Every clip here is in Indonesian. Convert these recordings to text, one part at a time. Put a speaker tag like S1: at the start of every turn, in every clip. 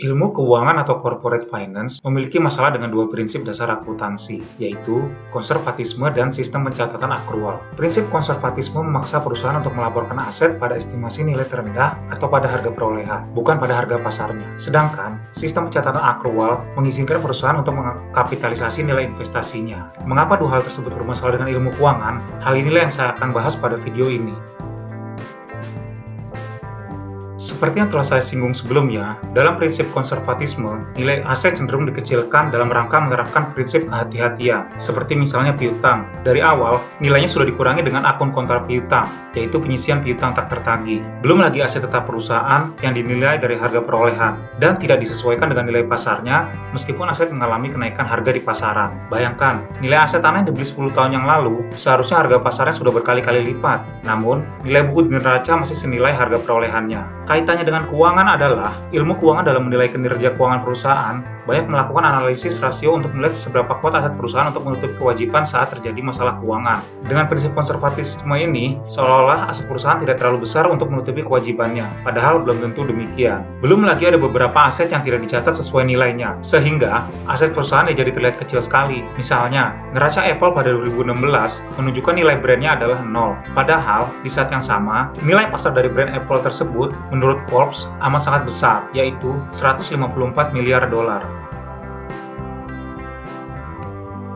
S1: Ilmu keuangan atau corporate finance memiliki masalah dengan dua prinsip dasar akuntansi, yaitu konservatisme dan sistem pencatatan akrual. Prinsip konservatisme memaksa perusahaan untuk melaporkan aset pada estimasi nilai terendah atau pada harga perolehan, bukan pada harga pasarnya. Sedangkan, sistem pencatatan akrual mengizinkan perusahaan untuk mengkapitalisasi nilai investasinya. Mengapa dua hal tersebut bermasalah dengan ilmu keuangan? Hal inilah yang saya akan bahas pada video ini. Seperti yang telah saya singgung sebelumnya, dalam prinsip konservatisme, nilai aset cenderung dikecilkan dalam rangka menerapkan prinsip kehati-hatian, seperti misalnya piutang. Dari awal, nilainya sudah dikurangi dengan akun kontra piutang, yaitu penyisian piutang tak tertagih. Belum lagi aset tetap perusahaan yang dinilai dari harga perolehan, dan tidak disesuaikan dengan nilai pasarnya, meskipun aset mengalami kenaikan harga di pasaran. Bayangkan, nilai aset tanah yang dibeli 10 tahun yang lalu, seharusnya harga pasarnya sudah berkali-kali lipat. Namun, nilai buku di neraca masih senilai harga perolehannya. Kaitannya dengan keuangan adalah, ilmu keuangan dalam menilai kinerja keuangan perusahaan banyak melakukan analisis rasio untuk melihat seberapa kuat aset perusahaan untuk menutupi kewajiban saat terjadi masalah keuangan. Dengan prinsip konservatisme ini, seolah-olah aset perusahaan tidak terlalu besar untuk menutupi kewajibannya, padahal belum tentu demikian. Belum lagi ada beberapa aset yang tidak dicatat sesuai nilainya, sehingga aset perusahaan jadi terlihat kecil sekali. Misalnya, neraca Apple pada 2016 menunjukkan nilai brandnya adalah 0, padahal di saat yang sama, nilai pasar dari brand Apple tersebut menurut Forbes amat sangat besar, yaitu 154 miliar dolar.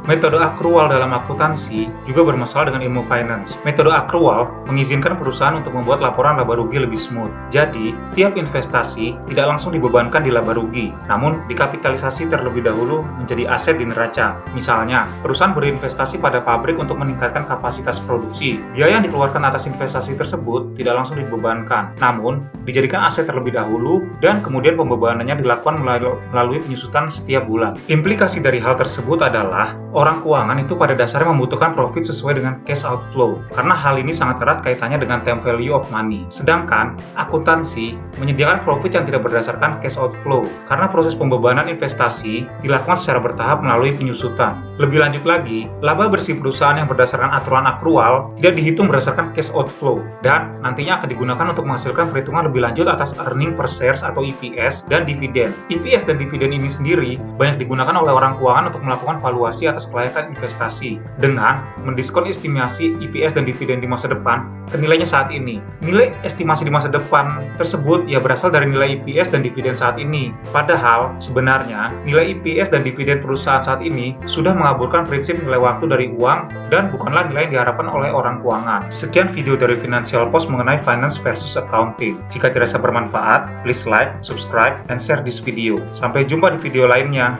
S1: Metode akrual dalam akuntansi juga bermasalah dengan ilmu finance. Metode akrual mengizinkan perusahaan untuk membuat laporan laba rugi lebih smooth. Jadi, setiap investasi tidak langsung dibebankan di laba rugi, namun dikapitalisasi terlebih dahulu menjadi aset di neraca. Misalnya, perusahaan berinvestasi pada pabrik untuk meningkatkan kapasitas produksi. Biaya yang dikeluarkan atas investasi tersebut tidak langsung dibebankan, namun dijadikan aset terlebih dahulu dan kemudian pembebanannya dilakukan melalui penyusutan setiap bulan. Implikasi dari hal tersebut adalah orang keuangan itu pada dasarnya membutuhkan profit sesuai dengan cash outflow, karena hal ini sangat erat kaitannya dengan time value of money. Sedangkan, akuntansi menyediakan profit yang tidak berdasarkan cash outflow, karena proses pembebanan investasi dilakukan secara bertahap melalui penyusutan. Lebih lanjut lagi, laba bersih perusahaan yang berdasarkan aturan akrual tidak dihitung berdasarkan cash outflow, dan nantinya akan digunakan untuk menghasilkan perhitungan lebih lanjut atas earning per shares atau EPS dan dividen. EPS dan dividen ini sendiri banyak digunakan oleh orang keuangan untuk melakukan valuasi atas kelayakan investasi dengan mendiskon estimasi EPS dan dividen di masa depan ke nilainya saat ini. Nilai estimasi di masa depan tersebut berasal dari nilai EPS dan dividen saat ini. Padahal sebenarnya nilai EPS dan dividen perusahaan saat ini sudah mengaburkan prinsip nilai waktu dari uang dan bukanlah nilai yang diharapkan oleh orang keuangan. Sekian video dari Financial Post mengenai finance versus accounting. Jika dirasa bermanfaat, please like, subscribe, and share this video. Sampai jumpa di video lainnya.